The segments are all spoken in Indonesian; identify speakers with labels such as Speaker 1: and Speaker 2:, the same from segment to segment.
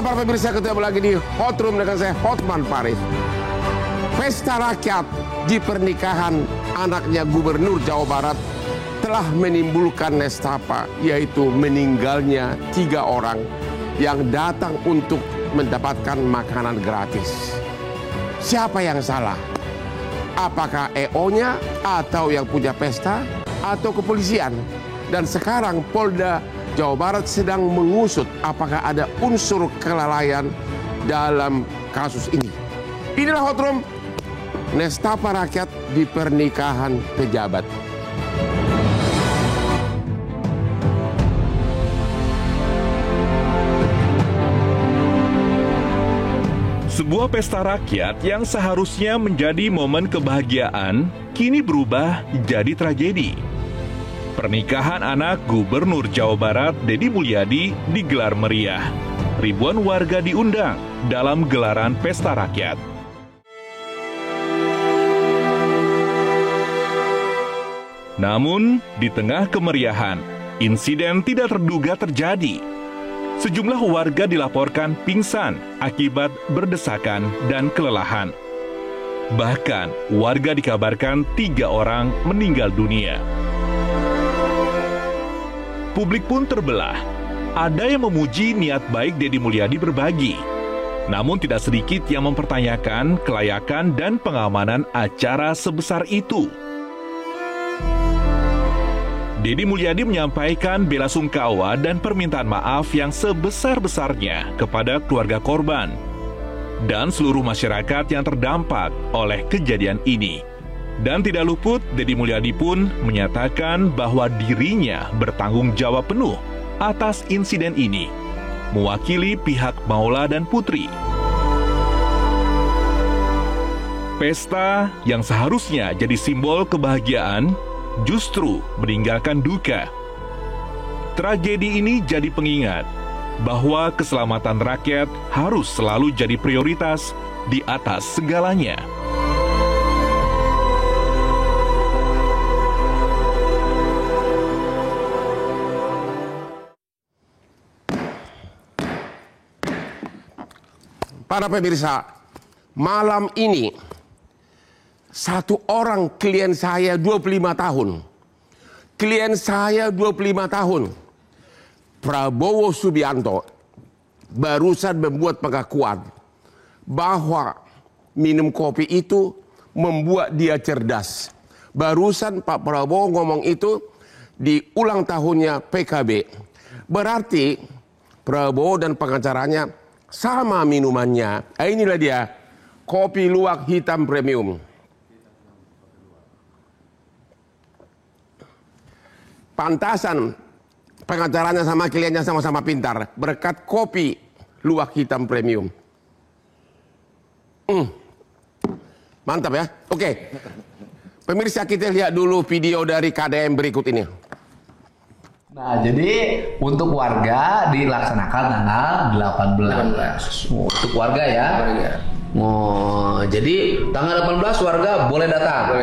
Speaker 1: Halo para pemirsa, ketemu lagi di Hot Room dengan saya Hotman Paris. Pesta rakyat di pernikahan anaknya Gubernur Jawa Barat telah menimbulkan nestapa, yaitu meninggalnya 3 orang yang datang untuk mendapatkan makanan gratis. Siapa yang salah? Apakah EO-nya atau yang punya pesta atau kepolisian? Dan sekarang Polda Jawa Barat sedang mengusut apakah ada unsur kelalaian dalam kasus ini. Inilah Hot Room, nestapa rakyat di pernikahan pejabat.
Speaker 2: Sebuah pesta rakyat yang seharusnya menjadi momen kebahagiaan, kini berubah jadi tragedi. Pernikahan anak Gubernur Jawa Barat, Deddy Mulyadi, digelar meriah. Ribuan warga diundang dalam gelaran pesta rakyat. Namun, di tengah kemeriahan, insiden tidak terduga terjadi. Sejumlah warga dilaporkan pingsan akibat berdesakan dan kelelahan. Bahkan, warga dikabarkan 3 orang meninggal dunia. Publik pun terbelah. Ada yang memuji niat baik Deddy Mulyadi berbagi. Namun tidak sedikit yang mempertanyakan kelayakan dan pengamanan acara sebesar itu. Deddy Mulyadi menyampaikan bela sungkawa dan permintaan maaf yang sebesar-besarnya kepada keluarga korban dan seluruh masyarakat yang terdampak oleh kejadian ini. Dan tidak luput, Deddy Mulyadi pun menyatakan bahwa dirinya bertanggung jawab penuh atas insiden ini, mewakili pihak Maula dan Putri. Pesta yang seharusnya jadi simbol kebahagiaan justru meninggalkan duka. Tragedi ini jadi pengingat bahwa keselamatan rakyat harus selalu jadi prioritas di atas segalanya.
Speaker 1: Para pemirsa, malam ini 1 orang klien saya 25 tahun. Klien saya 25 tahun. Prabowo Subianto barusan membuat pengakuan bahwa minum kopi itu membuat dia cerdas. Barusan Pak Prabowo ngomong itu di ulang tahunnya PKB. Berarti Prabowo dan pengacaranya sama minumannya. Inilah dia, kopi luwak hitam premium. Pantasan pengacaranya sama kliennya sama-sama pintar berkat kopi luwak hitam premium. Mantap ya. Oke. Pemirsa, kita lihat dulu video dari KDM berikut ini.
Speaker 3: Nah, jadi untuk warga dilaksanakan tanggal 18. Untuk warga ya. Oh, jadi tanggal 18 warga boleh datang.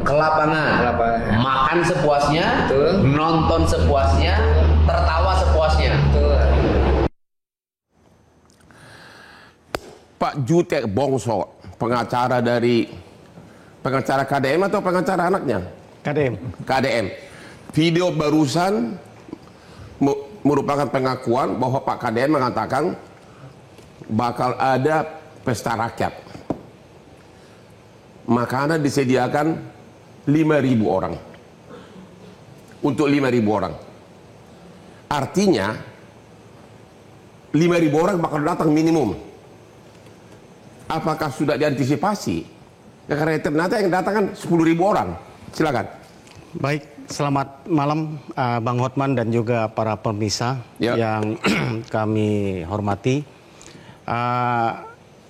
Speaker 3: Ke lapangan. Makan sepuasnya, betul. Nonton sepuasnya, tertawa sepuasnya. Betul.
Speaker 1: Pak Jutek Bongso, pengacara KDM atau pengacara anaknya? KDM. Video barusan merupakan pengakuan bahwa Pak KDM mengatakan bakal ada pesta rakyat. Makanan disediakan 5.000 orang. Untuk 5.000 orang. Artinya 5.000 orang bakal datang minimum. Apakah sudah diantisipasi? Ya, karena ternyata yang datang kan 10.000 orang. Silakan.
Speaker 4: Baik, selamat malam Bang Hotman dan juga para pemirsa yang kami hormati.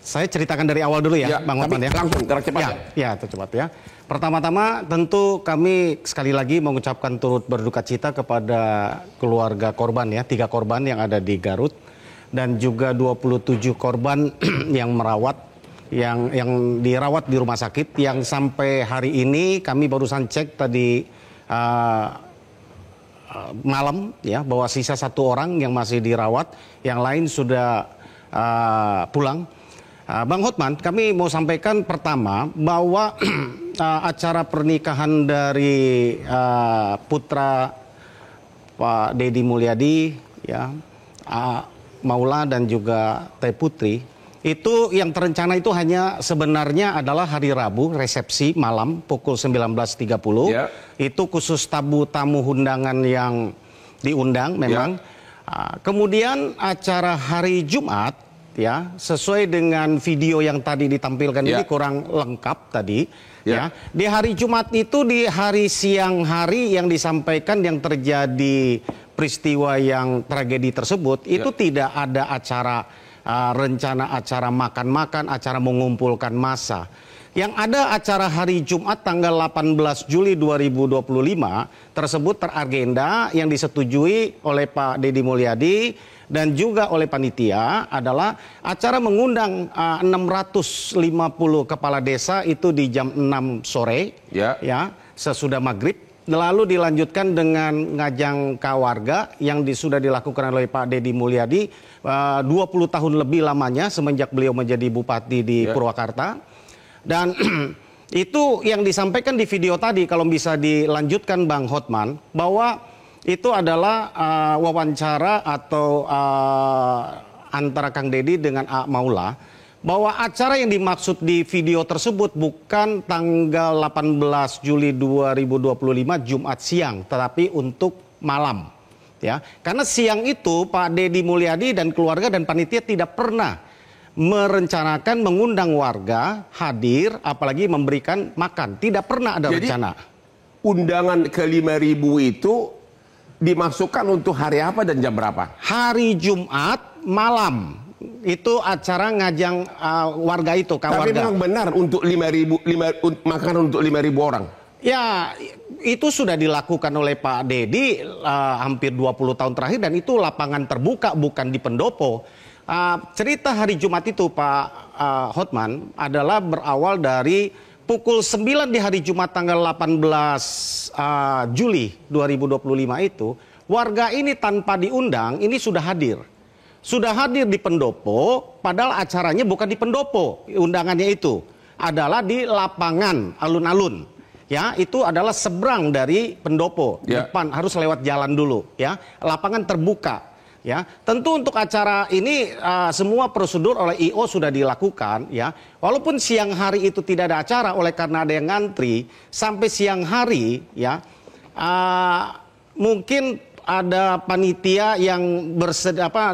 Speaker 4: Saya ceritakan dari awal dulu ya, Bang Hotman ya.
Speaker 1: Langsung, cepat
Speaker 4: ya. Tercepat ya. Pertama-tama tentu kami sekali lagi mengucapkan turut berduka cita kepada keluarga korban ya, 3 korban yang ada di Garut dan juga 27 korban yang dirawat di rumah sakit yang sampai hari ini kami barusan cek tadi malam ya bahwa sisa 1 orang yang masih dirawat, yang lain sudah pulang. Bang Hotman, kami mau sampaikan pertama bahwa acara pernikahan dari putra Pak Deddy Mulyadi, ya, Maula dan juga Teh Putri, itu yang terencana itu hanya sebenarnya adalah hari Rabu, resepsi malam pukul 19.30.
Speaker 1: Ya.
Speaker 4: Itu khusus tamu undangan yang diundang memang. Kemudian acara hari Jumat, ya, sesuai dengan video yang tadi ditampilkan ini kurang lengkap tadi. Ya. Di hari Jumat itu di hari siang hari yang disampaikan yang terjadi peristiwa yang tragedi tersebut itu tidak ada acara rencana acara makan-makan, acara mengumpulkan massa. Yang ada acara hari Jumat tanggal 18 Juli 2025 tersebut teragenda yang disetujui oleh Pak Deddy Mulyadi dan juga oleh panitia adalah acara mengundang 650 kepala desa itu di jam 6 sore ya sesudah maghrib, lalu dilanjutkan dengan ngajang kawarga yang sudah dilakukan oleh Pak Deddy Mulyadi 20 tahun lebih lamanya semenjak beliau menjadi bupati di Purwakarta. Dan itu yang disampaikan di video tadi, kalau bisa dilanjutkan Bang Hotman, bahwa itu adalah wawancara atau antara Kang Deddy dengan A. Maula, bahwa acara yang dimaksud di video tersebut bukan tanggal 18 Juli 2025 Jumat siang, tetapi untuk malam. Ya, karena siang itu Pak Deddy Mulyadi dan keluarga dan panitia tidak pernah merencanakan mengundang warga hadir, apalagi memberikan makan. Tidak pernah ada rencana.
Speaker 1: Undangan ke 5.000 itu dimasukkan untuk hari apa dan jam berapa?
Speaker 4: Hari Jumat malam. Itu acara ngajang warga itu, kawarga.
Speaker 1: Tapi memang benar untuk 5.000 makanan untuk 5.000 orang.
Speaker 4: Ya, itu sudah dilakukan oleh Pak Deddy hampir 20 tahun terakhir dan itu lapangan terbuka, bukan di pendopo. Cerita hari Jumat itu Pak Hotman adalah berawal dari pukul 9 di hari Jumat tanggal 18 Juli 2025 itu, warga ini tanpa diundang ini sudah hadir. Sudah hadir di pendopo, padahal acaranya bukan di pendopo, undangannya itu adalah di lapangan alun-alun. Ya, itu adalah seberang dari pendopo, depan harus lewat jalan dulu, ya. Lapangan terbuka. Ya, tentu untuk acara ini semua prosedur oleh IO sudah dilakukan, ya. Walaupun siang hari itu tidak ada acara oleh karena ada yang ngantri sampai siang hari, ya. Mungkin ada panitia yang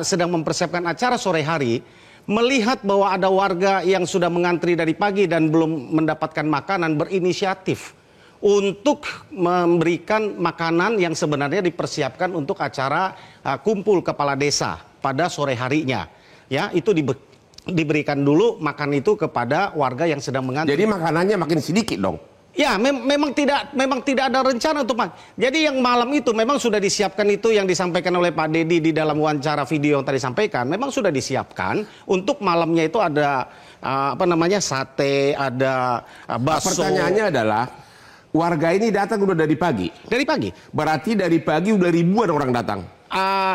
Speaker 4: sedang mempersiapkan acara sore hari, melihat bahwa ada warga yang sudah mengantri dari pagi dan belum mendapatkan makanan, berinisiatif untuk memberikan makanan yang sebenarnya dipersiapkan untuk acara kumpul kepala desa pada sore harinya. Ya, itu diberikan dulu makan itu kepada warga yang sedang mengantri.
Speaker 1: Jadi makanannya makin sedikit dong.
Speaker 4: Ya, memang tidak ada rencana untuk Jadi yang malam itu memang sudah disiapkan itu yang disampaikan oleh Pak Deddy di dalam wawancara video yang tadi sampaikan. Memang sudah disiapkan untuk malamnya itu ada sate, ada bakso.
Speaker 1: Pertanyaannya adalah warga ini datang udah dari pagi.
Speaker 4: Dari pagi.
Speaker 1: Berarti dari pagi udah ribuan orang datang.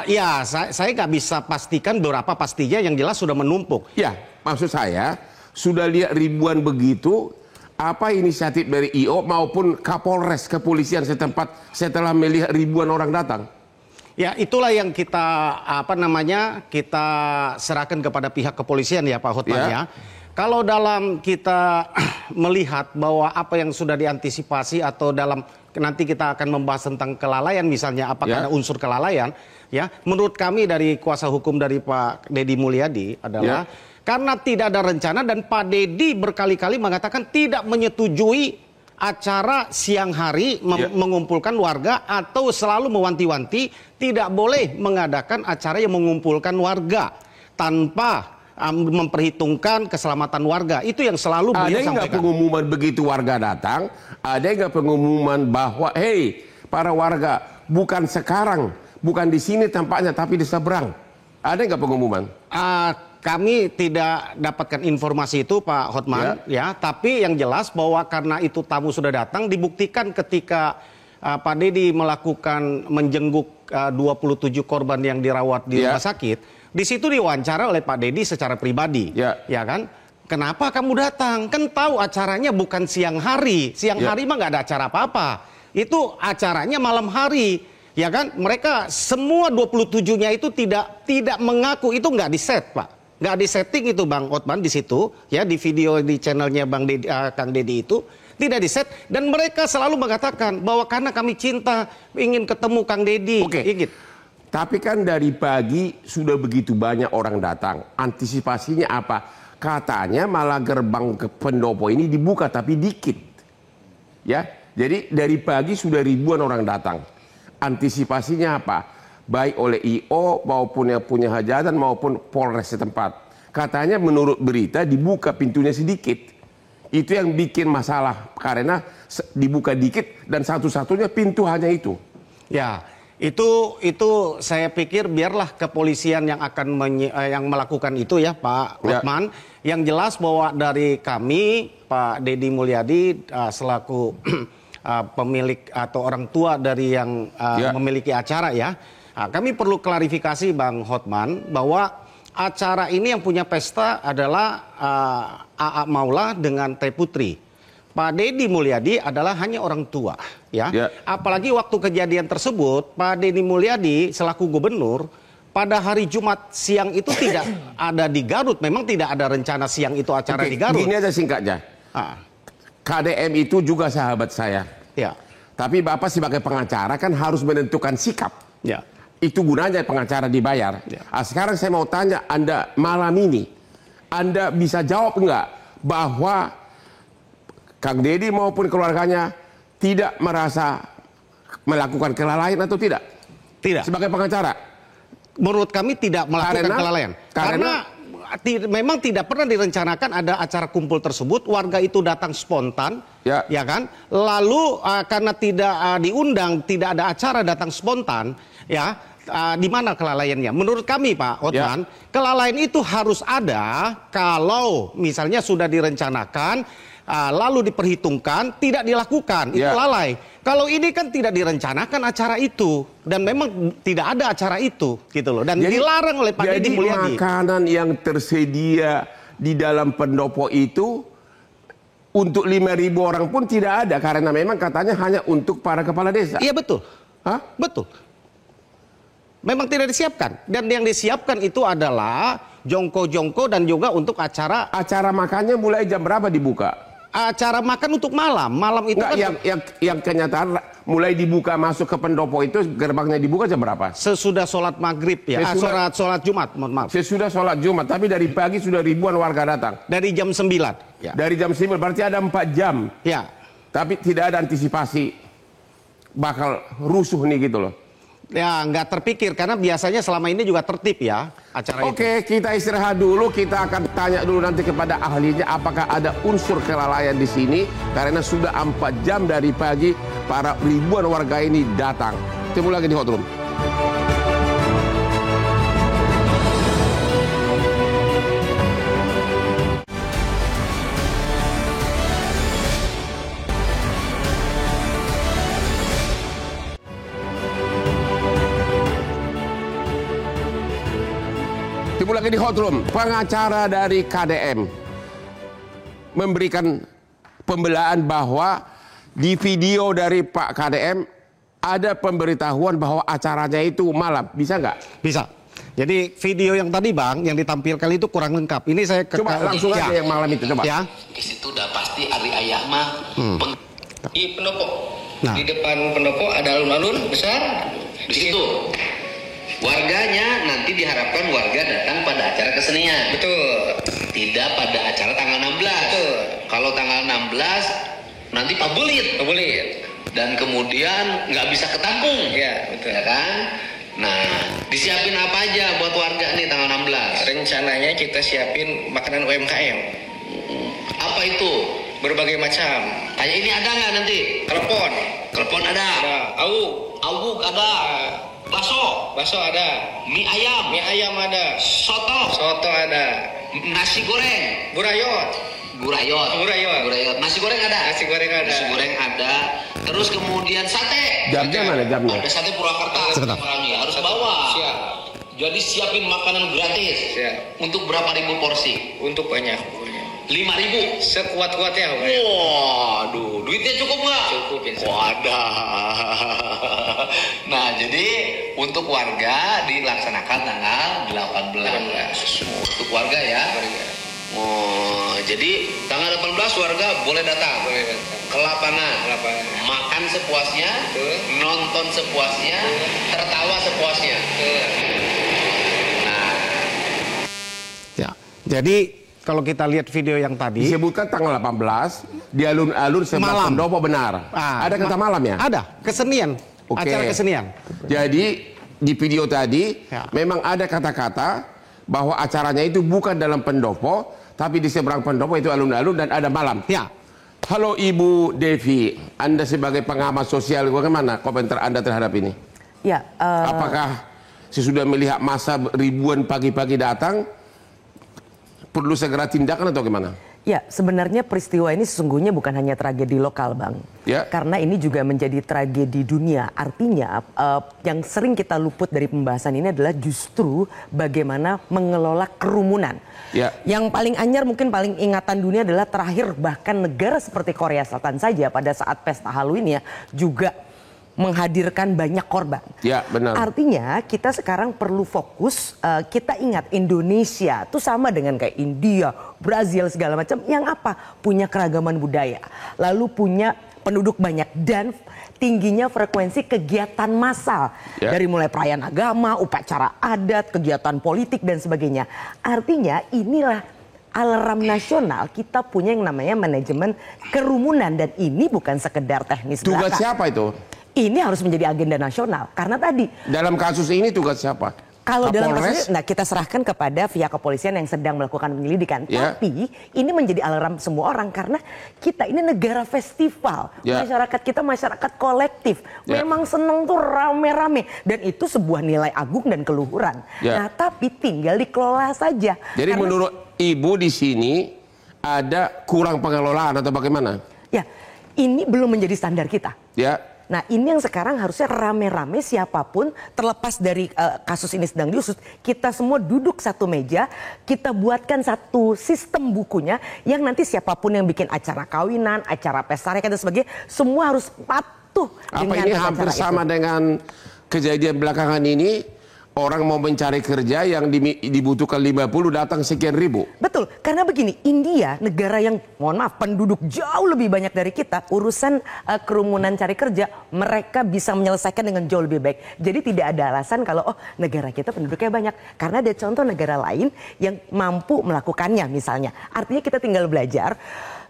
Speaker 4: Ya, saya nggak bisa pastikan berapa pastinya, yang jelas sudah menumpuk.
Speaker 1: Ya, maksud saya sudah lihat ribuan begitu. Apa inisiatif dari IO maupun Kapolres kepolisian setempat setelah melihat ribuan orang datang?
Speaker 4: Ya, itulah yang kita kita serahkan kepada pihak kepolisian ya Pak Hotman ya. Kalau dalam kita melihat bahwa apa yang sudah diantisipasi atau dalam nanti kita akan membahas tentang kelalaian misalnya apakah ada unsur kelalaian ya, menurut kami dari kuasa hukum dari Pak Deddy Mulyadi adalah karena tidak ada rencana dan Pak Deddy berkali-kali mengatakan tidak menyetujui acara siang hari mengumpulkan warga atau selalu mewanti-wanti tidak boleh mengadakan acara yang mengumpulkan warga tanpa memperhitungkan keselamatan warga. Itu yang selalu beliau sampaikan. Ada nggak
Speaker 1: pengumuman begitu warga datang? Ada nggak pengumuman bahwa hey para warga bukan sekarang, bukan di sini tampaknya tapi di seberang? Ada nggak pengumuman?
Speaker 4: Kami tidak dapatkan informasi itu Pak Hotman ya, tapi yang jelas bahwa karena itu tamu sudah datang dibuktikan ketika Pak Dedi melakukan menjenguk 27 korban yang dirawat di rumah sakit, di situ diwawancara oleh Pak Dedi secara pribadi, ya kan? Kenapa kamu datang? Kan tahu acaranya bukan siang hari. Siang hari mah nggak ada acara apa-apa. Itu acaranya malam hari, ya kan? Mereka semua 27-nya itu tidak mengaku, itu nggak di-set, Pak. Nggak di-setting itu Bang Hotman di situ, ya di video di channelnya Bang Dedi, Kang Dedi itu tidak di-set, dan mereka selalu mengatakan bahwa karena kami cinta ingin ketemu Kang Dedi. Ingin.
Speaker 1: Tapi kan dari pagi sudah begitu banyak orang datang. Antisipasinya apa? Katanya malah gerbang ke pendopo ini dibuka tapi dikit. Ya. Jadi dari pagi sudah ribuan orang datang. Antisipasinya apa? Baik oleh IO maupun yang punya hajatan maupun Polres setempat. Katanya menurut berita dibuka pintunya sedikit. Itu yang bikin masalah karena dibuka dikit dan satu-satunya pintu hanya itu.
Speaker 4: Ya, itu saya pikir biarlah kepolisian yang akan yang melakukan itu ya Pak Hotman. Yang jelas bahwa dari kami Pak Dedi Mulyadi selaku pemilik atau orang tua dari yang memiliki acara ya. Nah, kami perlu klarifikasi Bang Hotman bahwa acara ini yang punya pesta adalah AA Maula dengan Teh Putri. Pak Dedi Mulyadi adalah hanya orang tua ya. Apalagi waktu kejadian tersebut Pak Dedi Mulyadi selaku gubernur pada hari Jumat siang itu tidak ada di Garut. Memang tidak ada rencana siang itu acara di Garut.
Speaker 1: Gini aja singkatnya. KDM itu juga sahabat saya.
Speaker 4: Ya.
Speaker 1: Tapi Bapak sebagai pengacara kan harus menentukan sikap.
Speaker 4: Ya.
Speaker 1: Itu gunanya pengacara dibayar.
Speaker 4: Ya.
Speaker 1: Sekarang saya mau tanya Anda malam ini, Anda bisa jawab enggak bahwa Kang Dedi maupun keluarganya tidak merasa melakukan kelalaian atau tidak?
Speaker 4: Tidak.
Speaker 1: Sebagai pengacara?
Speaker 4: Menurut kami tidak melakukan kelalaian. Karena memang tidak pernah direncanakan ada acara kumpul tersebut. Warga itu datang spontan, ya kan? Lalu karena tidak diundang, tidak ada acara datang spontan, ya. Di mana kelalaiannya? Menurut kami Pak Hotman, kelalaian itu harus ada kalau misalnya sudah direncanakan, lalu diperhitungkan, tidak dilakukan, itu lalai. Kalau ini kan tidak direncanakan acara itu dan memang tidak ada acara itu, gitu loh. Dan dilarang oleh Pak Dedi Mulyadi.
Speaker 1: Makanan yang tersedia di dalam pendopo itu untuk 5.000 orang pun tidak ada karena memang katanya hanya untuk para kepala desa.
Speaker 4: Iya betul. Betul. Memang tidak disiapkan. Dan yang disiapkan itu adalah jongko-jongko dan juga untuk acara.
Speaker 1: Acara makannya mulai jam berapa dibuka?
Speaker 4: Acara makan untuk malam. Malam itu kan
Speaker 1: yang kenyataan mulai dibuka masuk ke pendopo itu gerbangnya dibuka jam berapa?
Speaker 4: Sesudah sholat maghrib ya. Sholat Jumat, mohon maaf.
Speaker 1: Sesudah sholat Jumat, tapi dari pagi sudah ribuan warga datang.
Speaker 4: Dari jam 9. Ya.
Speaker 1: Dari jam 9 berarti ada 4 jam.
Speaker 4: Ya.
Speaker 1: Tapi tidak ada antisipasi bakal rusuh nih gitu loh.
Speaker 4: Ya nggak terpikir karena biasanya selama ini juga tertib ya acara itu.
Speaker 1: Oke, kita istirahat dulu. Kita akan tanya dulu nanti kepada ahlinya apakah ada unsur kelalaian di sini karena sudah 4 jam dari pagi para ribuan warga ini datang. Ketemu lagi di Hot Room. Ketemu lagi di Hot Room. Pengacara dari KDM memberikan pembelaan bahwa di video dari Pak KDM ada pemberitahuan bahwa acaranya itu malam. Bisa nggak?
Speaker 4: Bisa. Jadi video yang tadi Bang, yang ditampilkan itu kurang lengkap. Ini saya
Speaker 1: coba langsung aja yang malam itu coba.
Speaker 3: Ya. Di situ udah pasti Ari Ayah mah
Speaker 5: di pendopo. Di depan pendopo ada alun-alun besar.
Speaker 3: Di situ. Warganya nanti diharapkan warga datang pada acara kesenian.
Speaker 5: Betul.
Speaker 3: Tidak pada acara tanggal 16.
Speaker 5: Betul.
Speaker 3: Kalau tanggal 16 nanti pabulit. Dan kemudian nggak bisa ketampung.
Speaker 5: Ya, betul.
Speaker 3: Ya kan? Nah, disiapin apa aja buat warga nih tanggal 16?
Speaker 5: Rencananya kita siapin makanan UMKM.
Speaker 3: Apa itu?
Speaker 5: Berbagai macam.
Speaker 3: Kayak ini ada nggak nanti? Klepon ada. Awuk ada. Baso
Speaker 5: ada.
Speaker 3: Mie ayam
Speaker 5: ada.
Speaker 3: Soto
Speaker 5: ada.
Speaker 3: Nasi goreng.
Speaker 5: Burayot
Speaker 3: Gurayot. Gurayot. Nasi goreng ada. Nasi goreng ada. Terus kemudian sate.
Speaker 1: Jamnya mana jamnya?
Speaker 3: Ada sate Purwakarta. Harus bawa. Siap. Jadi siapin makanan gratis. Siap. Untuk berapa ribu porsi? Untuk banyak. 5.000. Sekuat-kuatnya. Waduh, duitnya cukup nggak? Cukup. Wadah. Nah, jadi untuk warga dilaksanakan tanggal 18. Untuk warga ya. Oh, jadi tanggal 18 warga boleh datang. Ke lapangan. Makan sepuasnya, nonton sepuasnya, tertawa sepuasnya. Nah.
Speaker 4: Ya. Jadi kalau kita lihat video yang tadi
Speaker 1: Disebutkan tanggal 18 di alun-alun sebelah
Speaker 4: Malam.
Speaker 1: pendopo benar. Ada kata malam ya?
Speaker 4: ada kesenian,
Speaker 1: Oke.
Speaker 4: acara kesenian.
Speaker 1: Jadi di video tadi
Speaker 4: Ya.
Speaker 1: memang ada kata-kata bahwa acaranya itu bukan dalam pendopo, tapi di seberang pendopo itu alun-alun dan ada malam.
Speaker 4: Ya.
Speaker 1: Halo Ibu Devi, Anda sebagai pengamat sosial, bagaimana komentar Anda terhadap ini?
Speaker 6: Ya,
Speaker 1: Apakah sesudah melihat masa ribuan pagi-pagi datang, perlu segera tindakan atau gimana?
Speaker 6: ya, sebenarnya peristiwa ini sesungguhnya bukan hanya tragedi lokal, Bang.
Speaker 1: Ya.
Speaker 6: Karena ini juga menjadi tragedi dunia. Artinya yang sering kita luput dari pembahasan ini adalah justru bagaimana mengelola kerumunan.
Speaker 1: Ya.
Speaker 6: Yang paling anyar mungkin paling ingatan dunia adalah terakhir bahkan negara seperti Korea Selatan saja pada saat pesta Halloween ya juga menghadirkan banyak korban.
Speaker 1: Ya, benar.
Speaker 6: Artinya kita sekarang perlu fokus, kita ingat Indonesia itu sama dengan kayak India, Brazil segala macam yang apa? Punya keragaman budaya, lalu punya penduduk banyak dan tingginya frekuensi kegiatan massal.
Speaker 1: Ya.
Speaker 6: Dari mulai perayaan agama, upacara adat, kegiatan politik dan sebagainya. Artinya inilah alarm nasional, kita punya yang namanya manajemen kerumunan dan ini bukan sekedar teknis
Speaker 1: Tugas
Speaker 6: belaka.
Speaker 1: siapa itu?
Speaker 6: Ini harus menjadi agenda nasional karena tadi
Speaker 1: Dalam kasus ini tugas siapa?
Speaker 6: kalau dalam
Speaker 1: Kapolres?
Speaker 6: kasus ini, nah kita serahkan kepada pihak kepolisian yang sedang melakukan penyelidikan.
Speaker 1: Ya.
Speaker 6: Tapi ini menjadi alarm semua orang karena kita ini negara festival,
Speaker 1: Ya.
Speaker 6: masyarakat kita masyarakat kolektif,
Speaker 1: Ya.
Speaker 6: memang seneng tuh rame-rame dan itu sebuah nilai agung dan keluhuran.
Speaker 1: Ya.
Speaker 6: Nah tapi tinggal dikelola saja.
Speaker 1: Jadi
Speaker 6: Karena-
Speaker 1: menurut Ibu di sini ada kurang pengelolaan atau bagaimana?
Speaker 6: ya ini belum menjadi standar kita.
Speaker 1: Ya.
Speaker 6: Nah ini yang sekarang harusnya rame-rame siapapun terlepas dari kasus ini sedang diusut. Kita semua duduk satu meja, kita buatkan satu sistem bukunya yang nanti siapapun yang bikin acara kawinan, acara pesta rakyat dan sebagainya, semua harus patuh
Speaker 1: Apa
Speaker 6: dengan
Speaker 1: ini
Speaker 6: tata
Speaker 1: hampir
Speaker 6: cara
Speaker 1: sama
Speaker 6: itu.
Speaker 1: dengan kejadian belakangan ini? Orang mau mencari kerja yang dibutuhkan 50 datang sekian ribu.
Speaker 6: Betul, karena begini, India negara yang mohon maaf penduduk jauh lebih banyak dari kita, urusan kerumunan cari kerja mereka bisa menyelesaikan dengan jauh lebih baik. Jadi tidak ada alasan kalau negara kita penduduknya banyak, karena ada contoh negara lain yang mampu melakukannya misalnya. Artinya kita tinggal belajar.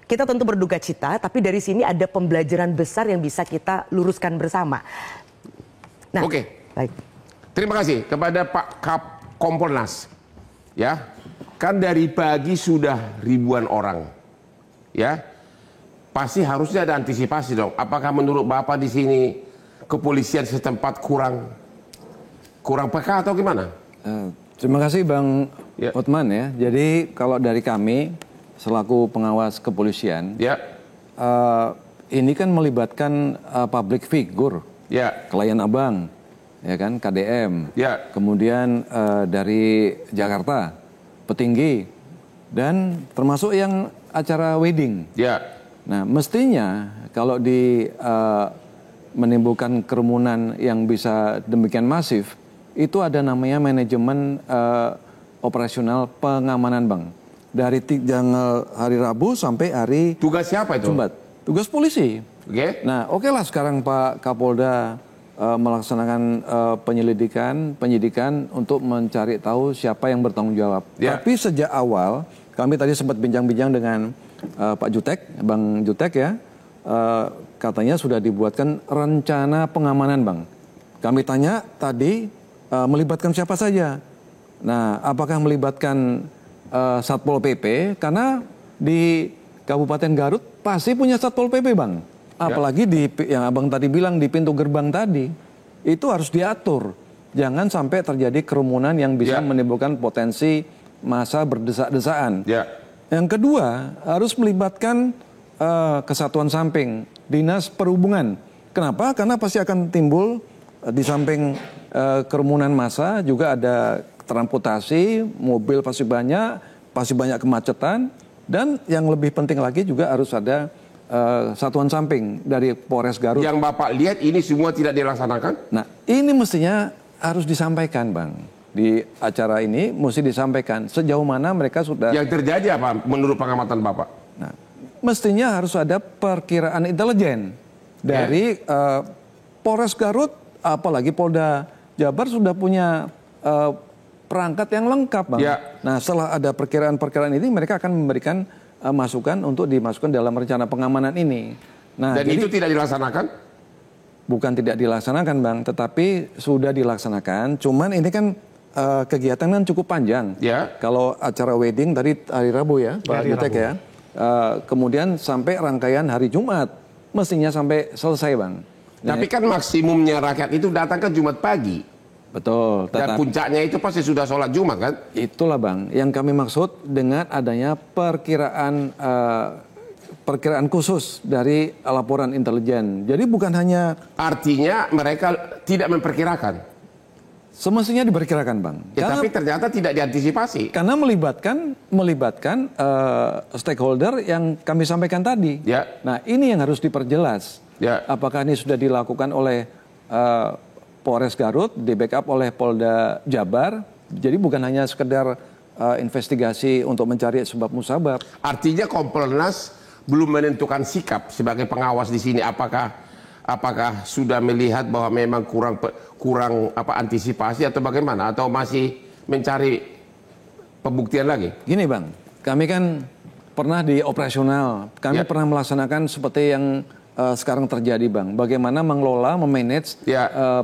Speaker 6: Kita tentu berduka cita, tapi dari sini ada pembelajaran besar yang bisa kita luruskan bersama. Nah,
Speaker 1: Oke.
Speaker 6: baik.
Speaker 1: Terima kasih kepada Pak Kompolnas. Ya, kan dari pagi sudah ribuan orang. Ya, pasti harusnya ada antisipasi dong. Apakah menurut Bapak di sini kepolisian setempat kurang peka atau gimana?
Speaker 7: Terima kasih Bang
Speaker 1: Ya.
Speaker 7: Otman ya. Jadi kalau dari kami selaku pengawas kepolisian,
Speaker 1: Ya,
Speaker 7: ini kan melibatkan public figure,
Speaker 1: ya,
Speaker 7: klien abang, ya kan, KDM,
Speaker 1: Ya.
Speaker 7: kemudian dari Jakarta, petinggi, dan termasuk yang acara wedding.
Speaker 1: ya,
Speaker 7: Nah, mestinya kalau menimbulkan kerumunan yang bisa demikian masif, itu ada namanya manajemen operasional pengamanan Bang. Dari tanggal hari Rabu sampai hari
Speaker 1: tugas siapa itu?
Speaker 7: Jumat. Tugas polisi.
Speaker 1: Oke.
Speaker 7: Nah, oke lah sekarang Pak Kapolda melaksanakan penyidikan untuk mencari tahu siapa yang bertanggung jawab.
Speaker 1: Ya.
Speaker 7: Tapi sejak awal, kami tadi sempat bincang-bincang dengan Pak Jutek, Bang Jutek ya, katanya sudah dibuatkan rencana pengamanan Bang. Kami tanya tadi melibatkan siapa saja. Nah, apakah melibatkan Satpol PP? Karena di Kabupaten Garut pasti punya Satpol PP Bang. Apalagi di yang abang tadi bilang di pintu gerbang tadi, itu harus diatur. Jangan sampai terjadi kerumunan yang bisa
Speaker 1: Ya.
Speaker 7: menimbulkan potensi massa berdesak-desaan.
Speaker 1: Ya.
Speaker 7: Yang kedua, harus melibatkan kesatuan samping, dinas perhubungan. Kenapa? Karena pasti akan timbul di samping kerumunan massa juga ada transportasi, mobil pasti banyak kemacetan, dan yang lebih penting lagi juga harus ada satuan samping dari Polres Garut.
Speaker 1: Yang Bapak lihat ini semua tidak dilaksanakan?
Speaker 7: Nah, ini mestinya harus disampaikan, Bang. Di acara ini mesti disampaikan sejauh mana mereka sudah...
Speaker 1: Yang terjadi apa menurut pengamatan Bapak?
Speaker 7: Nah, mestinya harus ada perkiraan intelijen dari Polres Garut, apalagi Polda Jabar sudah punya perangkat yang lengkap, Bang.
Speaker 1: Ya.
Speaker 7: Nah, setelah ada perkiraan-perkiraan ini, mereka akan memberikan masukan untuk dimasukkan dalam rencana pengamanan ini. Nah,
Speaker 1: dan
Speaker 7: jadi,
Speaker 1: itu tidak dilaksanakan?
Speaker 7: Bukan tidak dilaksanakan, Bang, tetapi sudah dilaksanakan. Cuman ini kan kegiatan kan cukup panjang.
Speaker 1: Ya.
Speaker 7: Kalau acara wedding tadi hari Rabu ya, Pak Jutek ya. Kemudian sampai rangkaian hari Jumat, mestinya sampai selesai, Bang. Nah,
Speaker 1: tapi kan maksimumnya rakyat itu datang kan Jumat pagi.
Speaker 7: Betul.
Speaker 1: Dan puncaknya itu pasti sudah sholat Jumat kan?
Speaker 7: Itulah, Bang, yang kami maksud dengan adanya perkiraan khusus dari laporan intelijen. Jadi bukan hanya...
Speaker 1: Artinya mereka tidak memperkirakan?
Speaker 7: Semestinya diperkirakan, Bang.
Speaker 1: Ya, tapi ternyata tidak diantisipasi.
Speaker 7: Karena melibatkan stakeholder yang kami sampaikan tadi.
Speaker 1: Ya.
Speaker 7: Nah, ini yang harus diperjelas.
Speaker 1: Ya.
Speaker 7: Apakah ini sudah dilakukan oleh Polres Garut, di backup oleh Polda Jabar. Jadi bukan hanya sekedar investigasi untuk mencari sebab musabab.
Speaker 1: Artinya Kompolnas belum menentukan sikap sebagai pengawas di sini. Apakah sudah melihat bahwa memang kurang antisipasi atau bagaimana, atau masih mencari pembuktian lagi?
Speaker 7: Gini, Bang, kami kan pernah di operasional, kami pernah melaksanakan seperti yang sekarang terjadi, Bang. Bagaimana mengelola, memanage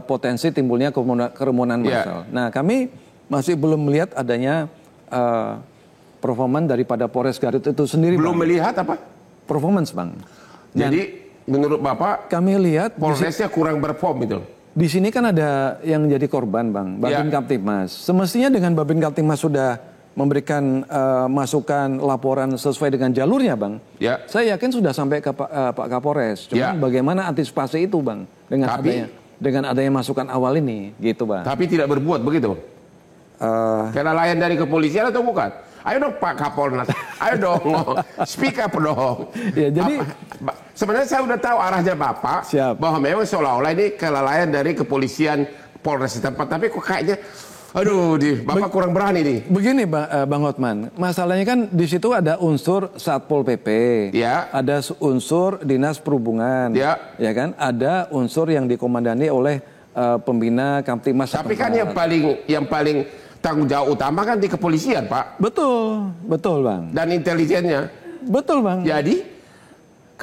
Speaker 7: potensi timbulnya kerumunan massal. Nah, kami masih belum melihat adanya performan daripada Polres Garut itu sendiri.
Speaker 1: Belum, Bang. Melihat apa?
Speaker 7: Performance, Bang.
Speaker 1: Jadi menurut Bapak,
Speaker 7: kami lihat
Speaker 1: Polresnya kurang perform itu.
Speaker 7: Di sini kan ada yang jadi korban, Bang, Babin Kamtibmas. Semestinya dengan Babin Kamtibmas sudah memberikan masukan, laporan sesuai dengan jalurnya, Bang.
Speaker 1: Ya.
Speaker 7: Saya yakin sudah sampai ke Pak Kapolres. Cuma bagaimana antisipasi itu, Bang, dengan adanya masukan awal ini, gitu, Bang.
Speaker 1: Tapi tidak berbuat begitu. Kelalaian dari kepolisian atau bukan? Ayo dong Pak Kapolnas, ayo dong, speak up dong.
Speaker 7: Ya, jadi
Speaker 1: sebenarnya saya udah tahu arahnya Bapak, bahwa memang seolah-olah ini kelalaian dari kepolisian Polres setempat, tapi kok kayaknya, aduh, Bapak kurang berani nih.
Speaker 7: Begini, Bang Hotman, masalahnya kan di situ ada unsur Satpol PP, ada unsur Dinas Perhubungan, ya kan, ada unsur yang dikomandani oleh pembina Kamtibmas.
Speaker 1: Tapi kan yang paling tanggung jawab utama kan di kepolisian, Pak.
Speaker 7: Betul, Bang.
Speaker 1: Dan intelijennya.
Speaker 7: Betul, Bang.
Speaker 1: Jadi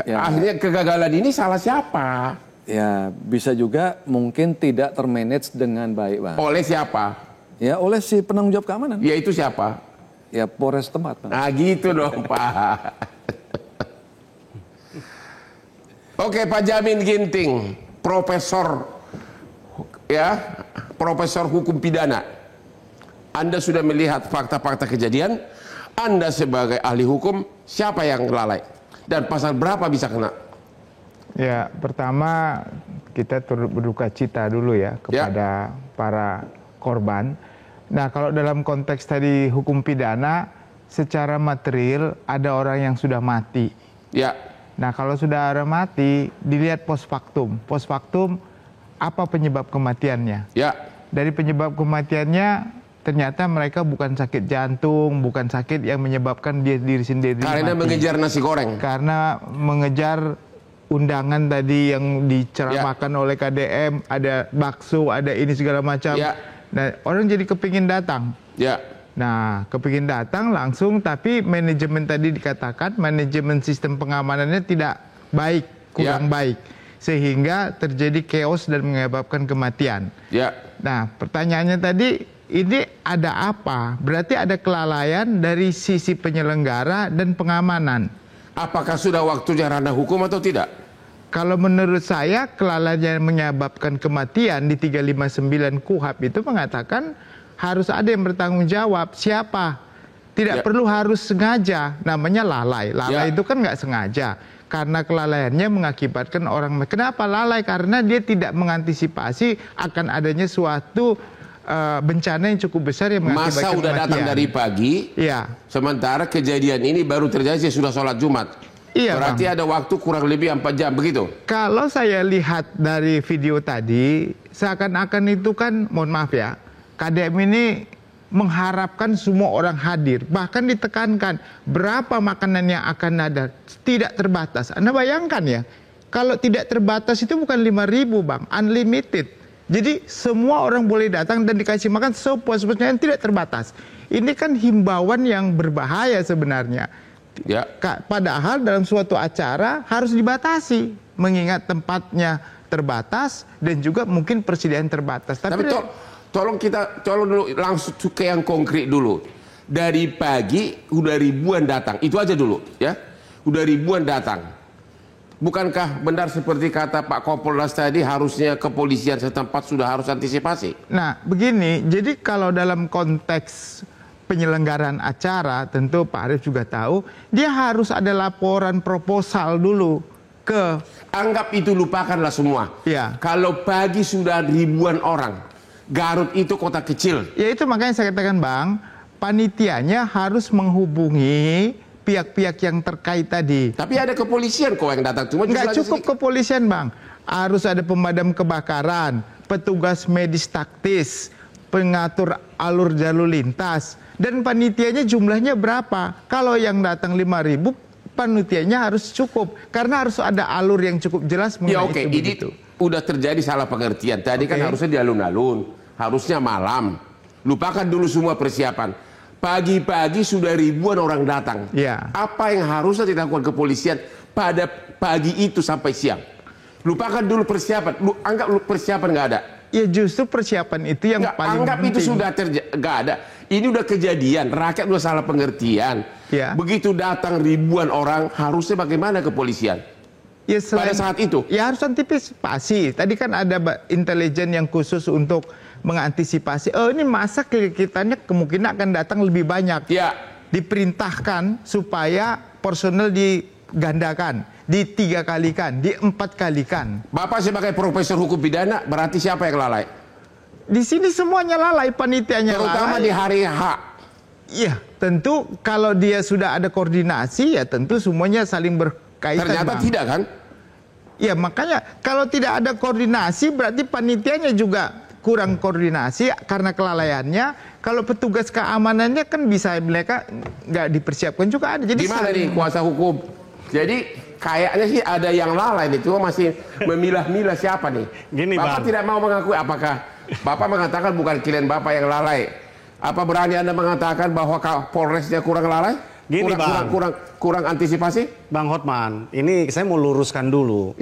Speaker 1: akhirnya kegagalan ini salah siapa?
Speaker 7: Ya, bisa juga mungkin tidak termanage dengan baik, Bang.
Speaker 1: Oleh siapa?
Speaker 7: Ya, oleh si penanggung jawab keamanan.
Speaker 1: Ya, itu siapa?
Speaker 7: Ya, Polres tempat, Bang.
Speaker 1: Nah, gitu dong, Pak. Oke, Pak Jamin Ginting, Profesor hukum pidana. Anda sudah melihat fakta-fakta kejadian, Anda sebagai ahli hukum, siapa yang lalai? Dan pasal berapa bisa kena?
Speaker 8: Ya, pertama kita turut berduka cita dulu ya kepada para korban. Nah, kalau dalam konteks tadi hukum pidana, secara material ada orang yang sudah mati.
Speaker 1: Ya.
Speaker 8: Nah, kalau sudah ada mati, dilihat post factum. Post factum, apa penyebab kematiannya?
Speaker 1: Ya.
Speaker 8: Dari penyebab kematiannya, ternyata mereka bukan sakit jantung, bukan sakit yang menyebabkan diri sendiri
Speaker 1: karena
Speaker 8: mati.
Speaker 1: Mengejar nasi goreng.
Speaker 8: Karena mengejar undangan tadi yang diceramahkan oleh KDM, ada bakso, ada ini segala macam. Nah, orang jadi kepingin datang. Nah, kepingin datang langsung, tapi manajemen tadi dikatakan, manajemen sistem pengamanannya tidak baik, kurang baik. Sehingga terjadi chaos dan menyebabkan kematian. Nah, pertanyaannya tadi, ini ada apa? Berarti ada kelalaian dari sisi penyelenggara dan pengamanan.
Speaker 1: Apakah sudah waktunya ranah hukum atau tidak?
Speaker 8: Kalau menurut saya kelalaian yang menyebabkan kematian di 359 KUHP itu mengatakan harus ada yang bertanggung jawab. Siapa? Tidak perlu harus sengaja, namanya lalai. Lalai itu kan nggak sengaja. Karena kelalaiannya mengakibatkan orang. Kenapa lalai? Karena dia tidak mengantisipasi akan adanya suatu bencana yang cukup besar yang mengakibatkan
Speaker 1: Masa udah datang dari pagi, sementara kejadian ini baru terjadi sudah sholat Jumat. Berarti ada waktu kurang lebih 4 jam, begitu?
Speaker 8: Kalau saya lihat dari video tadi, seakan-akan itu kan, mohon maaf ya, KDM ini mengharapkan semua orang hadir, bahkan ditekankan berapa makanan yang akan ada, tidak terbatas. Anda bayangkan ya, kalau tidak terbatas itu bukan 5.000 Bang, unlimited. Jadi semua orang boleh datang dan dikasih makan sepuas-puasnya yang tidak terbatas. Ini kan himbauan yang berbahaya sebenarnya. Padahal dalam suatu acara harus dibatasi, mengingat tempatnya terbatas dan juga mungkin persediaan terbatas. Tapi
Speaker 1: tolong dulu langsung ke yang konkret dulu. Dari pagi udah ribuan datang, itu aja dulu ya. Udah ribuan datang. Bukankah benar seperti kata Pak Kompolnas tadi, harusnya kepolisian setempat sudah harus antisipasi?
Speaker 8: Nah, begini, jadi kalau dalam konteks penyelenggaraan acara, tentu Pak Arief juga tahu, dia harus ada laporan proposal dulu ke...
Speaker 1: Anggap itu lupakanlah semua. Kalau pagi sudah ribuan orang, Garut itu kota kecil.
Speaker 8: Ya itu makanya saya katakan Bang, panitianya harus menghubungi pihak-pihak yang terkait tadi.
Speaker 1: Tapi ada kepolisian kok yang datang. Cuma
Speaker 8: nggak cukup kepolisian Bang, harus ada pemadam kebakaran, petugas medis taktis, pengatur alur jalur lintas, dan panitianya jumlahnya berapa? Kalau yang datang 5.000, panitianya harus cukup karena harus ada alur yang cukup jelas mengenai itu.
Speaker 1: Udah terjadi salah pengertian. Tadi kan harusnya di alun-alun, harusnya malam. Lupakan dulu semua persiapan. Pagi-pagi sudah ribuan orang datang. Apa yang harusnya dilakukan kepolisian pada pagi itu sampai siang? Lupakan dulu persiapan. Anggap persiapan nggak ada.
Speaker 8: Ya justru persiapan itu yang paling
Speaker 1: anggap
Speaker 8: penting.
Speaker 1: Itu sudah nggak ada. Ini udah kejadian. Rakyat udah salah pengertian. Begitu datang ribuan orang, harusnya bagaimana kepolisian?
Speaker 8: Ya,
Speaker 1: pada saat itu
Speaker 8: ya harus antisipasi. Tadi kan ada intelijen yang khusus untuk mengantisipasi. Oh ini masa kita kemungkinan akan datang lebih banyak. Diperintahkan supaya personel digandakan, di 3 kalikan, di 4 kalikan.
Speaker 1: Bapak sebagai profesor hukum pidana, berarti siapa yang lalai?
Speaker 8: Di sini semuanya lalai, panitianya lalai.
Speaker 1: Terutama di hari H.
Speaker 8: Iya, tentu kalau dia sudah ada koordinasi, ya tentu semuanya saling berkaitan.
Speaker 1: Ternyata
Speaker 8: Bang.
Speaker 1: tidak kan?
Speaker 8: Ya makanya kalau tidak ada koordinasi berarti panitianya juga kurang koordinasi karena kelalaiannya. Kalau petugas keamanannya kan bisa mereka nggak dipersiapkan juga ada. Jadi
Speaker 1: gimana nih kuasa hukum? Jadi kayaknya sih ada yang lalai nih, cuma masih memilah-milah siapa nih. Bapak tidak mau mengakui, apakah Bapak mengatakan bukan klien Bapak yang lalai? Apa berani Anda mengatakan bahwa Polresnya kurang lalai? Kurang antisipasi?
Speaker 4: Bang Hotman, ini saya mau luruskan dulu.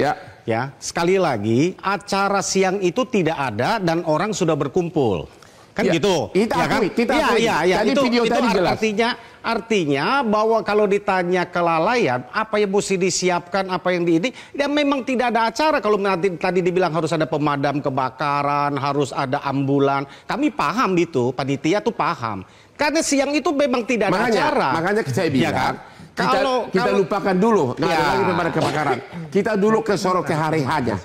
Speaker 4: Ya, sekali lagi acara siang itu tidak ada dan orang sudah berkumpul. Kan gitu.
Speaker 1: Kita akui.
Speaker 4: Tadi video tadi jelas. Artinya bahwa kalau ditanya kelalaian, apa yang mesti disiapkan, apa yang ini, ya memang tidak ada acara. Kalau nanti tadi dibilang harus ada pemadam kebakaran, harus ada ambulan. Kami paham itu, panitia tuh paham. Karena siang itu memang tidak ada acara.
Speaker 1: Makanya saya bilang, kita lupakan dulu lagi pemadam kebakaran. Kita dulu ke hari hanya.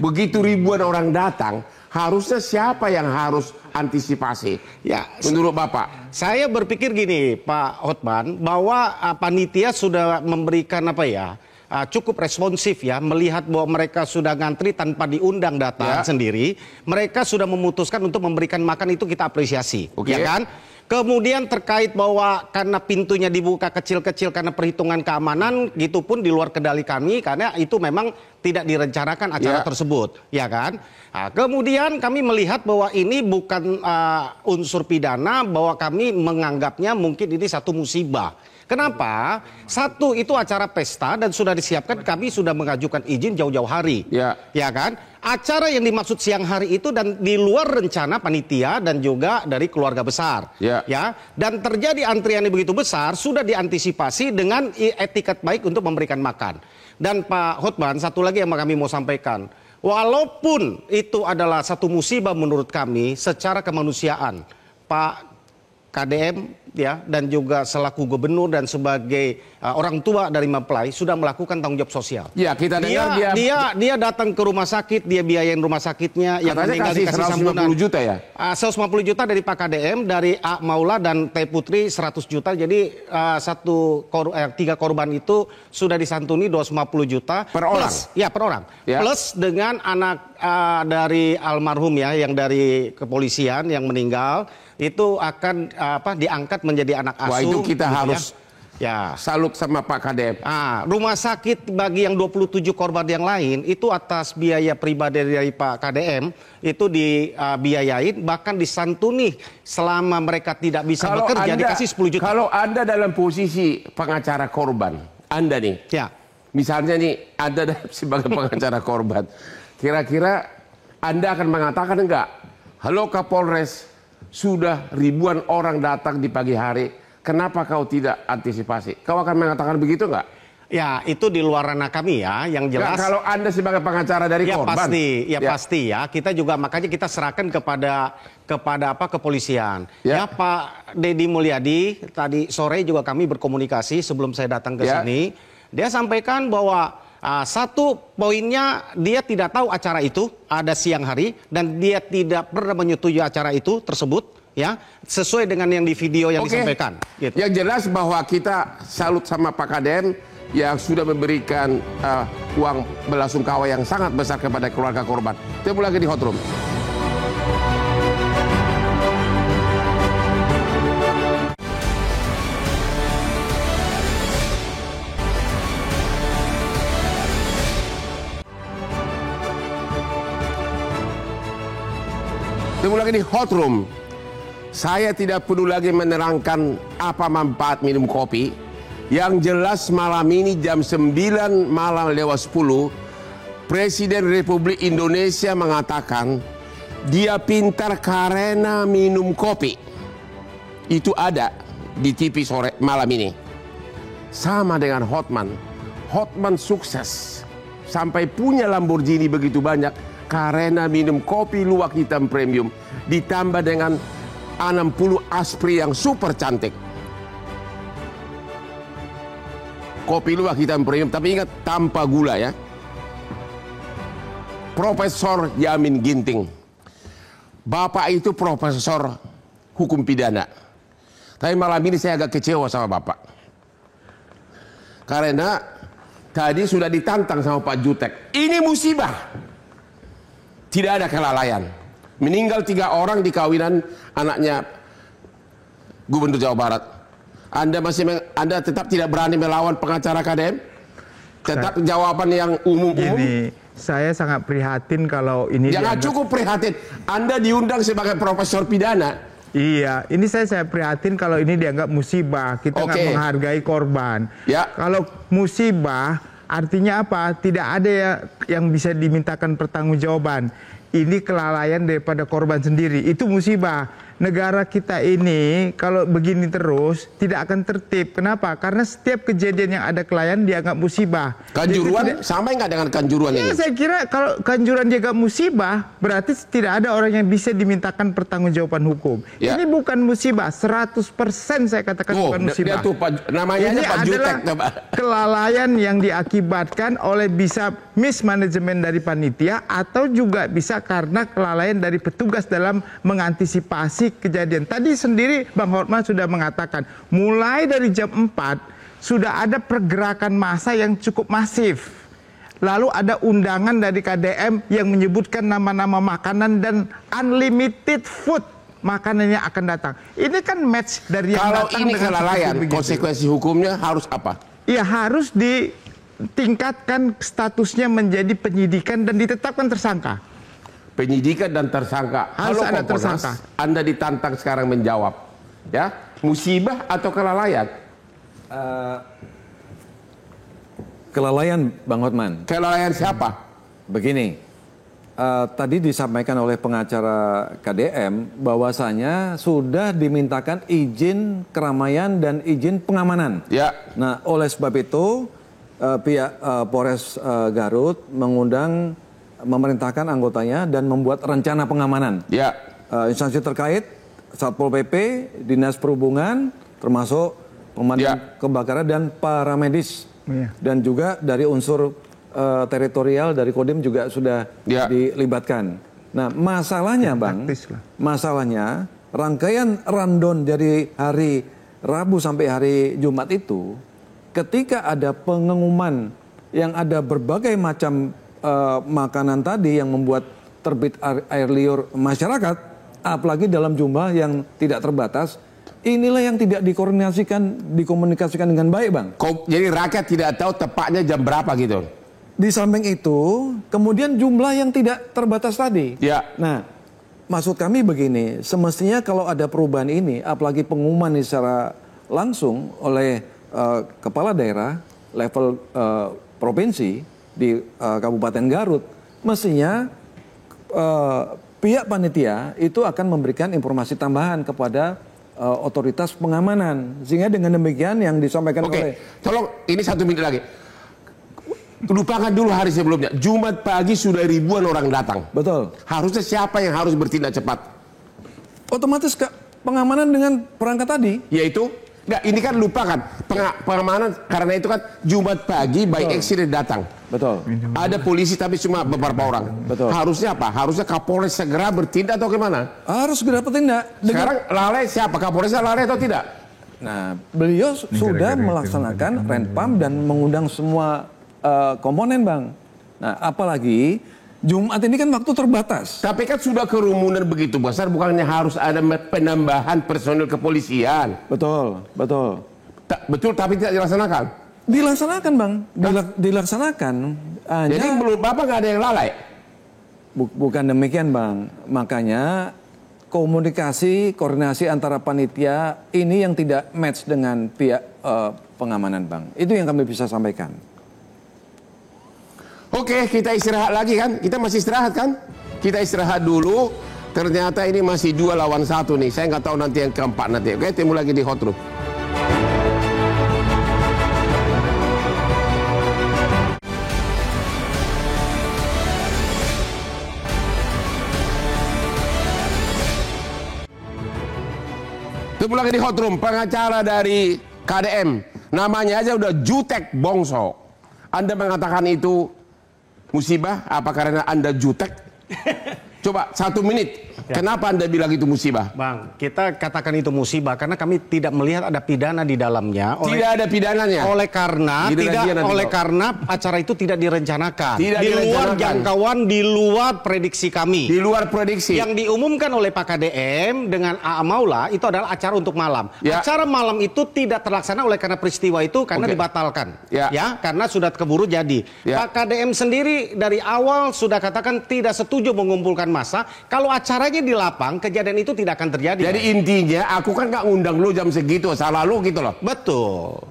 Speaker 1: Begitu ribuan orang datang, harusnya siapa yang harus antisipasi? Menurut Bapak?
Speaker 4: Saya berpikir gini, Pak Hotman, bahwa panitia sudah memberikan cukup responsif ya, melihat bahwa mereka sudah ngantri tanpa diundang datang sendiri. Mereka sudah memutuskan untuk memberikan makan, itu kita apresiasi, ya kan? Kemudian terkait bahwa karena pintunya dibuka kecil-kecil karena perhitungan keamanan, gitu pun di luar kendali kami karena itu memang tidak direncanakan acara tersebut, ya kan? Nah, kemudian kami melihat bahwa ini bukan unsur pidana, bahwa kami menganggapnya mungkin ini satu musibah. Kenapa? Satu, itu acara pesta dan sudah disiapkan, kami sudah mengajukan izin jauh-jauh hari, ya kan? Acara yang dimaksud siang hari itu dan di luar rencana panitia dan juga dari keluarga besar, ya. Dan terjadi antrian yang begitu besar sudah diantisipasi dengan etiket baik untuk memberikan makan. Dan Pak Hotman, satu lagi yang kami mau sampaikan, walaupun itu adalah satu musibah menurut kami secara kemanusiaan, Pak KDM ya dan juga selaku gubernur dan sebagai orang tua dari mempelai sudah melakukan tanggung jawab sosial.
Speaker 1: Ya, kita dengar
Speaker 4: dia datang ke rumah sakit, dia biayain rumah sakitnya, yang meninggal dikasih santunan
Speaker 1: 150 juta ya.
Speaker 4: 150 juta dari Pak KDM, dari A Maula dan T Putri 100 juta. Jadi 3 korban itu sudah disantuni 250 juta
Speaker 1: per orang.
Speaker 4: Ya, per orang. Ya. Plus dengan anak dari almarhum ya yang dari kepolisian yang meninggal itu akan diangkat menjadi anak asuh.
Speaker 1: Wah, itu kita
Speaker 4: gitu
Speaker 1: harus
Speaker 4: ya
Speaker 1: salut sama Pak KDM.
Speaker 4: Rumah sakit bagi yang 27 korban yang lain itu atas biaya pribadi dari Pak KDM itu dibiayain bahkan disantuni selama mereka tidak bisa bekerja dikasih 10 juta.
Speaker 1: Kalau Anda dalam posisi pengacara korban, Anda nih.
Speaker 4: Ya.
Speaker 1: Misalnya nih Anda sebagai pengacara korban. Kira-kira Anda akan mengatakan enggak? Halo Kapolres, sudah ribuan orang datang di pagi hari. Kenapa kau tidak antisipasi? Kau akan mengatakan begitu enggak?
Speaker 4: Ya, itu di luar ranah kami ya, yang jelas.
Speaker 1: Nah, kalau Anda sebagai pengacara dari korban.
Speaker 4: Pasti ya. Kita juga makanya kita serahkan kepada kepolisian. Ya, Pak Deddy Mulyadi tadi sore juga kami berkomunikasi sebelum saya datang ke sini. Dia sampaikan bahwa satu poinnya dia tidak tahu acara itu ada siang hari dan dia tidak pernah menyetujui acara itu tersebut ya sesuai dengan yang di video yang disampaikan. Gitu.
Speaker 1: Yang jelas bahwa kita salut sama Pak KDM yang sudah memberikan uang belasungkawa yang sangat besar kepada keluarga korban. Ketemu lagi di Hot Room. Ketemu lagi di Hot Room. Saya tidak perlu lagi menerangkan apa manfaat minum kopi. Yang jelas malam ini jam 9 malam lewat 10, Presiden Republik Indonesia mengatakan dia pintar karena minum kopi. Itu ada di TV sore malam ini. Sama dengan Hotman. Hotman sukses sampai punya Lamborghini begitu banyak karena minum kopi luwak hitam premium ditambah dengan 60 aspri yang super cantik. Kopi luwak hitam premium, tapi ingat tanpa gula ya. Profesor Yamin Ginting. Bapak itu profesor hukum pidana. Tapi malam ini saya agak kecewa sama Bapak. Karena tadi sudah ditantang sama Pak Jutek. Ini musibah. Tidak ada kelalaian. Meninggal 3 orang di kawinan anaknya Gubernur Jawa Barat. Anda tetap tidak berani melawan pengacara KDM? Tetap jawaban yang umum-umum?
Speaker 8: Ini saya sangat prihatin kalau ini
Speaker 1: jangan cukup prihatin. Anda diundang sebagai profesor pidana.
Speaker 8: Iya, ini saya prihatin kalau ini dianggap musibah. Kita nggak menghargai korban.
Speaker 1: Ya.
Speaker 8: Kalau musibah artinya apa? Tidak ada yang bisa dimintakan pertanggungjawaban. Ini kelalaian daripada korban sendiri. Itu musibah. Negara kita ini kalau begini terus tidak akan tertib. Kenapa? Karena setiap kejadian yang ada kelalaian dianggap musibah.
Speaker 1: Kanjuruan sama nggak dengan Kanjuruan ini?
Speaker 8: Saya kira kalau Kanjuruan dianggap musibah berarti tidak ada orang yang bisa dimintakan pertanggungjawaban hukum. Ya. Ini bukan musibah, 100% saya katakan bukan musibah.
Speaker 1: Namanya
Speaker 8: ini
Speaker 1: Pak Jutek.
Speaker 8: Kelalaian yang diakibatkan oleh bisa mismanagement dari panitia atau juga bisa karena kelalaian dari petugas dalam mengantisipasi kejadian. Tadi sendiri Bang Hotman sudah mengatakan mulai dari jam 4 sudah ada pergerakan massa yang cukup masif. Lalu ada undangan dari KDM yang menyebutkan nama-nama makanan dan unlimited food makanannya akan datang. Ini kan match dari yang
Speaker 1: kalau
Speaker 8: datang
Speaker 1: ini kelalaian, konsekuensi hukumnya harus apa?
Speaker 8: Ya harus ditingkatkan statusnya menjadi penyidikan dan ditetapkan tersangka.
Speaker 1: Penyidikan dan tersangka.
Speaker 8: Harus ada tersangka.
Speaker 1: Anda ditantang sekarang menjawab, ya musibah atau kelalaian?
Speaker 7: Kelalaian, Bang Hotman.
Speaker 1: Kelalaian siapa?
Speaker 7: Begini, tadi disampaikan oleh pengacara KDM bahwasanya sudah dimintakan izin keramaian dan izin pengamanan.
Speaker 1: Ya.
Speaker 7: Nah, oleh sebab itu pihak Polres Garut memerintahkan anggotanya dan membuat rencana pengamanan.
Speaker 1: Ya.
Speaker 7: Instansi terkait Satpol PP, Dinas Perhubungan, termasuk pemadam kebakaran dan paramedis. Dan juga dari unsur teritorial dari Kodim juga sudah dilibatkan. Nah, masalahnya Bang, masalahnya rangkaian rundown dari hari Rabu sampai hari Jumat itu, ketika ada pengumuman yang ada berbagai macam makanan tadi yang membuat terbit air liur masyarakat, apalagi dalam jumlah yang tidak terbatas, inilah yang tidak dikomunikasikan dengan baik, Bang.
Speaker 1: Jadi rakyat tidak tahu tepatnya jam berapa gitu.
Speaker 7: Di samping itu, kemudian jumlah yang tidak terbatas tadi. Nah, maksud kami begini, semestinya kalau ada perubahan ini, apalagi pengumuman secara langsung oleh kepala daerah level provinsi di Kabupaten Garut, mestinya pihak panitia itu akan memberikan informasi tambahan kepada otoritas pengamanan, sehingga dengan demikian yang disampaikan oleh...
Speaker 1: Tolong ini 1 menit lagi. Lupakan dulu hari sebelumnya. Jumat pagi sudah ribuan orang datang.
Speaker 7: Betul.
Speaker 1: Harusnya siapa yang harus bertindak cepat?
Speaker 7: Otomatis pengamanan dengan perangkat tadi.
Speaker 1: Yaitu? Nggak, ini kan lupakan. Pengamanan karena itu kan Jumat pagi by accident datang.
Speaker 7: Betul.
Speaker 1: Ada polisi tapi cuma beberapa orang.
Speaker 7: Betul.
Speaker 1: Harusnya apa? Harusnya Kapolres segera bertindak atau gimana?
Speaker 7: Harus segera bertindak.
Speaker 1: Sekarang lalai siapa? Kapolresnya lalai atau tidak?
Speaker 7: Nah, beliau sudah melaksanakan renpam dan mengundang semua komponen, Bang. Nah, apalagi Jumat ini kan waktu terbatas.
Speaker 1: Tapi kan sudah kerumunan begitu besar, bukannya harus ada penambahan personil kepolisian.
Speaker 7: Betul, betul.
Speaker 1: Betul, tapi tidak dilaksanakan.
Speaker 7: Dilaksanakan, Bang. Dilaksanakan.
Speaker 1: Jadi belum Bapak nggak ada yang lalai?
Speaker 7: Bukan demikian, Bang. Makanya koordinasi antara panitia ini yang tidak match dengan pihak pengamanan, Bang. Itu yang kami bisa sampaikan.
Speaker 1: Oke, kita istirahat lagi kan? Kita masih istirahat kan? Kita istirahat dulu. Ternyata ini masih 2 lawan 1 nih. Saya nggak tahu nanti yang keempat nanti. Oke, temu lagi di Hot Room. Temu lagi di Hot Room. Pengacara dari KDM. Namanya aja udah jutek bongso. Anda mengatakan itu musibah apa karena Anda jutek? Coba 1 menit. Kenapa Anda bilang itu musibah?
Speaker 4: Bang, kita katakan itu musibah karena kami tidak melihat ada pidana di dalamnya.
Speaker 1: Tidak ada pidananya.
Speaker 4: Karena acara itu tidak direncanakan. Di luar jangkauan, di luar prediksi kami.
Speaker 1: Di luar prediksi.
Speaker 4: Yang diumumkan oleh Pak KDM dengan A.A. Maula itu adalah acara untuk malam. Acara malam itu tidak terlaksana oleh karena peristiwa itu karena dibatalkan. Karena sudah keburu jadi. Pak KDM sendiri dari awal sudah katakan tidak setuju mengumpulkan massa. Kalau acaranya di lapang, kejadian itu tidak akan terjadi.
Speaker 1: Jadi intinya aku kan nggak ngundang lu jam segitu, salah lu gitu loh.
Speaker 4: Betul.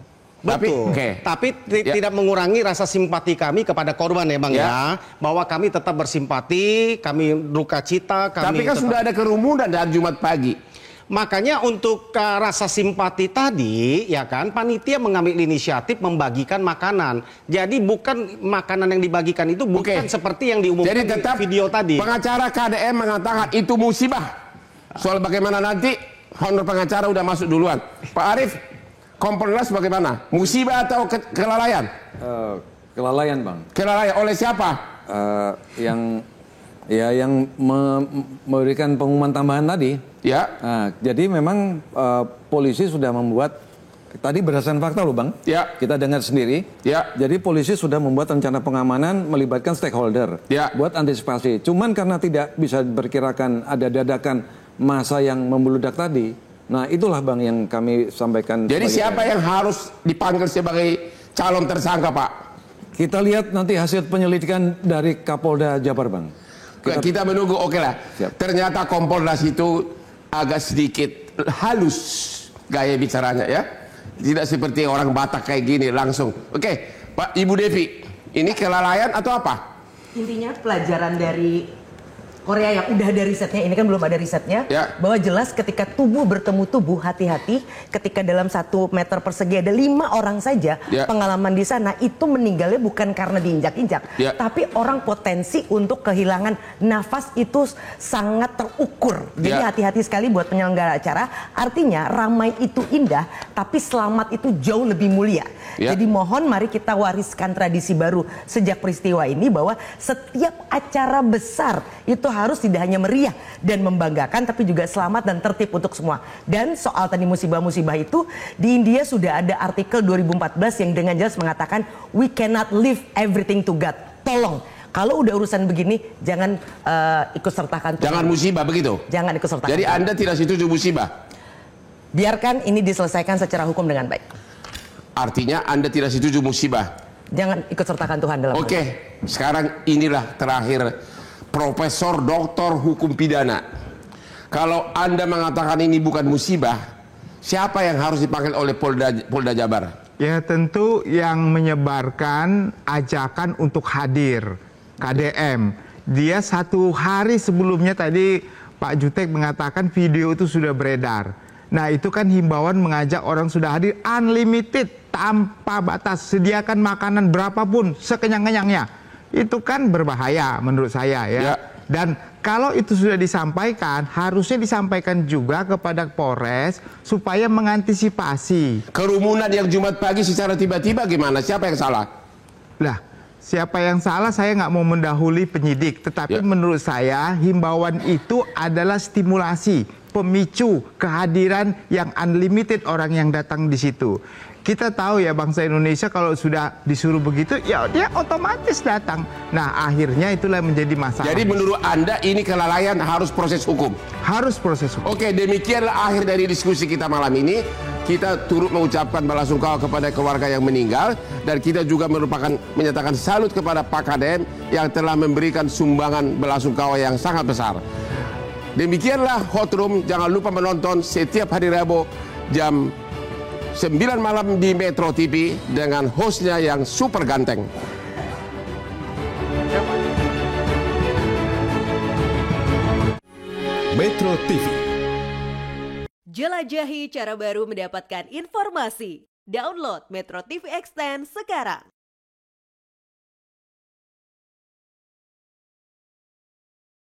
Speaker 4: Tapi tidak mengurangi rasa simpati kami kepada korban ya Bang ya. Bahwa kami tetap bersimpati, kami duka cita.
Speaker 1: Tapi kan sudah ada kerumunan dari Jumat pagi.
Speaker 4: Makanya untuk rasa simpati tadi, ya kan, panitia mengambil inisiatif membagikan makanan. Jadi bukan makanan yang dibagikan itu bukan seperti yang diumumkan di video tadi.
Speaker 1: Pengacara KDM mengatakan itu musibah. Soal bagaimana nanti, honor pengacara udah masuk duluan. Pak Arief, Kompolnas bagaimana? Musibah atau kelalaian?
Speaker 7: Kelalaian, Bang.
Speaker 1: Kelalaian oleh siapa?
Speaker 7: Yang memberikan pengumuman tambahan tadi. Nah, jadi memang polisi sudah membuat tadi berdasarkan fakta loh Bang. Kita dengar sendiri. Jadi polisi sudah membuat rencana pengamanan melibatkan stakeholder buat antisipasi. Cuman karena tidak bisa diperkirakan ada dadakan massa yang membludak tadi. Nah, itulah Bang yang kami sampaikan.
Speaker 1: Jadi siapa yang harus dipanggil sebagai calon tersangka, Pak?
Speaker 7: Kita lihat nanti hasil penyelidikan dari Kapolda Jabar, Bang.
Speaker 1: Kita menunggu, lah. Ternyata Kompolnas itu agak sedikit halus gaya bicaranya ya. Tidak seperti orang Batak kayak gini langsung. Pak Ibu Devi, ini kelalaian atau apa?
Speaker 6: Intinya pelajaran dari Korea yang udah ada risetnya, ini kan belum ada risetnya, bahwa jelas ketika tubuh bertemu tubuh, hati-hati ketika dalam 1 meter persegi ada 5 orang saja pengalaman di sana, itu meninggalnya bukan karena diinjak-injak, tapi orang potensi untuk kehilangan nafas itu sangat terukur. Jadi hati-hati sekali buat penyelenggara acara, artinya ramai itu indah, tapi selamat itu jauh lebih mulia. Jadi mohon mari kita wariskan tradisi baru sejak peristiwa ini, bahwa setiap acara besar itu harus tidak hanya meriah dan membanggakan, tapi juga selamat dan tertib untuk semua. Dan soal tadi musibah-musibah itu, di India sudah ada artikel 2014 yang dengan jelas mengatakan we cannot leave everything to God. Tolong, kalau udah urusan begini jangan ikut sertakan.
Speaker 1: Jangan musibah begitu.
Speaker 6: Jangan ikut sertakan.
Speaker 1: Jadi Anda tidak setuju musibah?
Speaker 6: Biarkan ini diselesaikan secara hukum dengan baik.
Speaker 1: Artinya Anda tidak setuju musibah?
Speaker 6: Jangan ikut sertakan Tuhan dalam.
Speaker 1: Oke, sekarang inilah terakhir. Profesor Doktor Hukum Pidana, kalau Anda mengatakan ini bukan musibah, siapa yang harus dipanggil oleh Polda Jabar?
Speaker 8: Ya tentu yang menyebarkan ajakan untuk hadir, KDM. Dia 1 hari sebelumnya tadi Pak Jutek mengatakan video itu sudah beredar. Nah itu kan himbauan mengajak orang sudah hadir unlimited, tanpa batas, sediakan makanan berapapun sekenyang-kenyangnya. Itu kan berbahaya menurut saya ya. Dan kalau itu sudah disampaikan, harusnya disampaikan juga kepada Polres supaya mengantisipasi.
Speaker 1: Kerumunan yang Jumat pagi secara tiba-tiba gimana? Siapa yang salah?
Speaker 8: Lah, siapa yang salah saya nggak mau mendahului penyidik. Tetapi menurut saya himbauan itu adalah stimulasi, pemicu kehadiran yang unlimited orang yang datang di situ. Kita tahu ya bangsa Indonesia kalau sudah disuruh begitu ya dia otomatis datang. Nah akhirnya itulah yang menjadi masalah.
Speaker 1: Jadi menurut Anda ini kelalaian harus proses hukum?
Speaker 8: Harus proses hukum.
Speaker 1: Oke, demikianlah akhir dari diskusi kita malam ini. Kita turut mengucapkan belasungkawa kepada keluarga yang meninggal. Dan kita juga menyatakan salut kepada Pak KDM yang telah memberikan sumbangan belasungkawa yang sangat besar. Demikianlah Hot Room. Jangan lupa menonton setiap hari Rabu jam 9 malam di Metro TV dengan hostnya yang super ganteng.
Speaker 9: Metro TV.
Speaker 10: Jelajahi cara baru mendapatkan informasi. Download Metro TV Extend sekarang.